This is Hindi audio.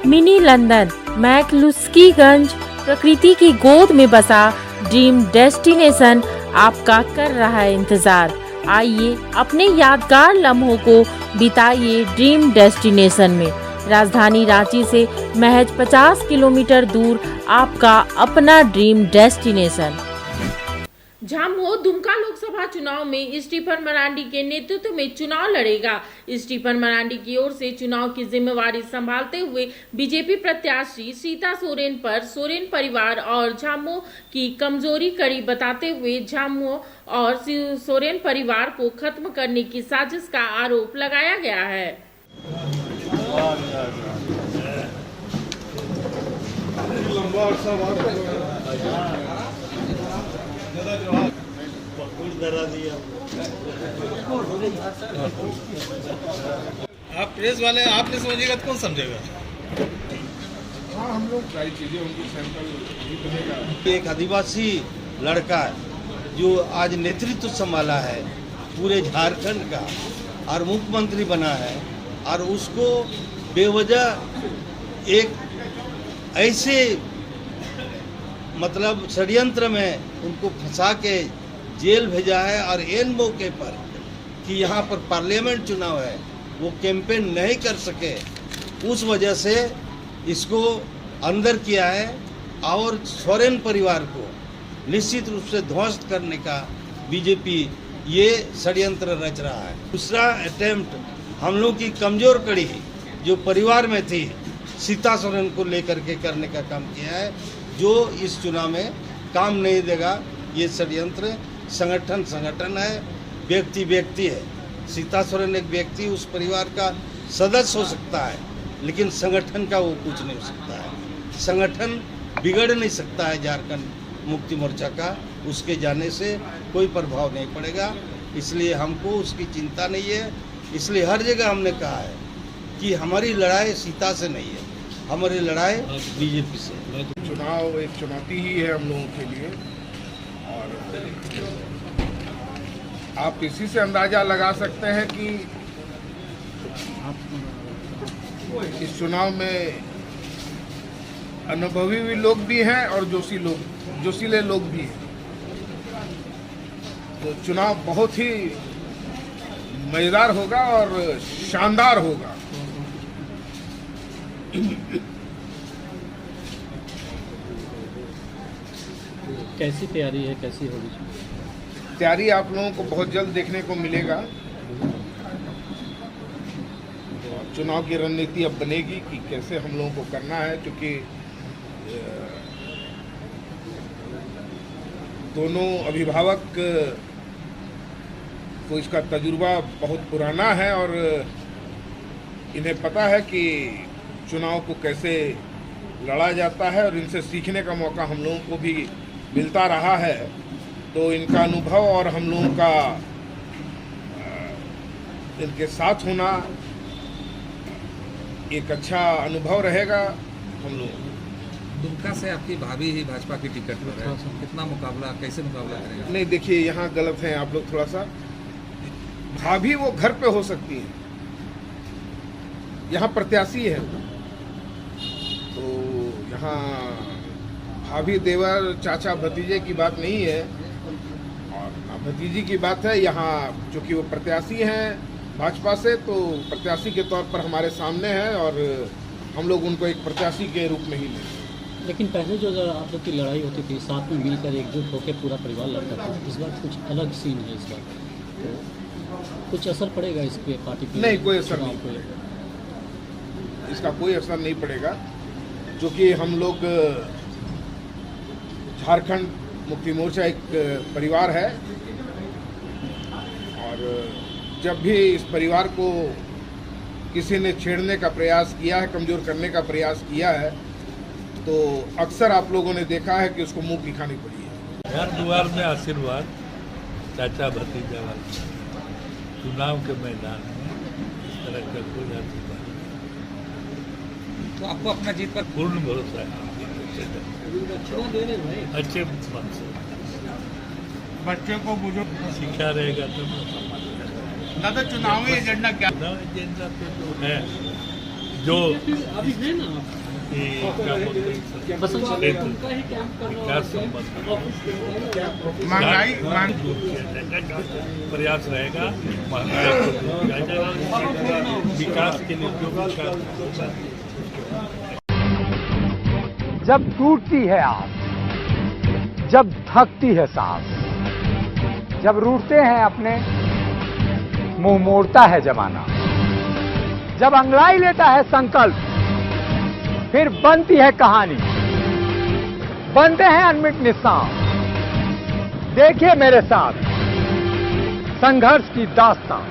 मिनी लंदन मैक्लुस्कीगंज प्रकृति की गोद में बसा ड्रीम डेस्टिनेशन आपका कर रहा है इंतजार। आइए अपने यादगार लम्हों को बिताइए ड्रीम डेस्टिनेशन में। राजधानी रांची से महज 50 किलोमीटर दूर आपका अपना ड्रीम डेस्टिनेशन। झामुमो दुमका लोकसभा चुनाव में स्टीफन मरांडी के नेतृत्व में चुनाव लड़ेगा। स्टीफन मरांडी की ओर से चुनाव की जिम्मेवारी संभालते हुए बीजेपी प्रत्याशी सीता सोरेन पर सोरेन परिवार और झामुमो की कमजोरी कड़ी बताते हुए झामुमो और सोरेन परिवार को खत्म करने की साजिश का आरोप लगाया गया है। आप प्रेस वाले आपने समझेगा तो कौन समझेगा। हाँ, हम लोग सारी चीजें उनकी सैंपल भी बनेगा। एक आदिवासी लड़का जो आज नेतृत्व संभाला है पूरे झारखंड का और मुख्यमंत्री बना है और उसको बेवजह एक ऐसे मतलब षड्यंत्र में उनको फंसा के जेल भेजा है और एन मौके पर कि यहाँ पर पार्लियामेंट चुनाव है वो कैंपेन नहीं कर सके, उस वजह से इसको अंदर किया है और सोरेन परिवार को निश्चित रूप से ध्वस्त करने का बीजेपी ये षड्यंत्र रच रहा है। दूसरा अटेम्प्ट हम लोग की कमजोर कड़ी जो परिवार में थी सीता सोरेन को लेकर के करने का काम किया है, जो इस चुनाव में काम नहीं देगा। ये षड्यंत्र संगठन है, व्यक्ति है। सीता सोरेन एक व्यक्ति उस परिवार का सदस्य हो सकता है, लेकिन संगठन का वो कुछ नहीं हो सकता है। संगठन बिगड़ नहीं सकता है झारखंड मुक्ति मोर्चा का, उसके जाने से कोई प्रभाव नहीं पड़ेगा। इसलिए हमको उसकी चिंता नहीं है। इसलिए हर जगह हमने कहा है कि हमारी लड़ाई सीता से नहीं है, हमारी लड़ाई बीजेपी से। चुनाव एक चुनौती ही है हम लोगों के लिए और आप इसी से अंदाजा लगा सकते हैं कि इस चुनाव में अनुभवी भी लोग भी हैं और जोशीले लोग भी हैं। तो चुनाव बहुत ही मजेदार होगा और शानदार होगा। कैसी तैयारी है, कैसी होगी तैयारी? आप लोगों को बहुत जल्द देखने को मिलेगा। चुनाव की रणनीति अब बनेगी कि कैसे हम लोगों को करना है, क्योंकि दोनों अभिभावक को इसका तजुर्बा बहुत पुराना है और इन्हें पता है कि चुनाव को कैसे लड़ा जाता है और इनसे सीखने का मौका हम लोगों को भी मिलता रहा है। तो इनका अनुभव और हम लोगों का इनके साथ होना एक अच्छा अनुभव रहेगा हम लोग। दुमका से आपकी भाभी ही भाजपा की टिकट पर है, कितना मुकाबला, कैसे मुकाबला करेगा? नहीं, देखिए यहाँ गलत हैं आप लोग थोड़ा सा। भाभी वो घर पे हो सकती है, यहाँ प्रत्याशी है। तो यहाँ भाभी देवर चाचा भतीजे की बात नहीं है और भतीजी की बात है। यहाँ चूँकि वो प्रत्याशी हैं भाजपा से, तो प्रत्याशी के तौर पर हमारे सामने है और हम लोग उनको एक प्रत्याशी के रूप में ही लेंगे। लेकिन पहले जो आप लोग की लड़ाई होती थी साथ में मिलकर एकजुट होकर पूरा परिवार लड़ता था, इस बार कुछ अलग सीन है। इस बार तो कुछ असर पड़ेगा इस पे पार्टी पे? नहीं, कोई असर नहीं पड़ेगा, इसका कोई असर नहीं पड़ेगा, क्योंकि हम लोग झारखंड मुक्ति मोर्चा एक परिवार है और जब भी इस परिवार को किसी ने छेड़ने का प्रयास किया है, कमज़ोर करने का प्रयास किया है, तो अक्सर आप लोगों ने देखा है कि उसको मुंह दिखानी पड़ी है। हर द्वार में आशीर्वाद, चाचा भतीजा वाला चुनाव के मैदान में इस तरह का कोई आशीर्वाद। तो आपको अपना जीत पर पूर्ण भरोसा है। अच्छे बच्चे को बुजुर्ग शिक्षा रहेगा तो ना। तो चुनावी एजेंडा क्या? चुनाव एजेंडा तो जो है जो अभी है ना आप ये क्या बोलते हैं, बसंत क्षेत्र, उनका ही कैंप करना विकास संबंध महंगाई दूर किया जाएगा का प्रयास रहेगा। महंगाई को दूर किया जाएगा, विकास के लिए जो विकास जब टूटती है आस, जब थकती है सांस, जब रूठते हैं अपने, मुंह मोड़ता है जमाना, जब अंगड़ाई लेता है संकल्प, फिर बनती है कहानी, बनते हैं अनमिट निशान। देखिए मेरे साथ संघर्ष की दास्तां।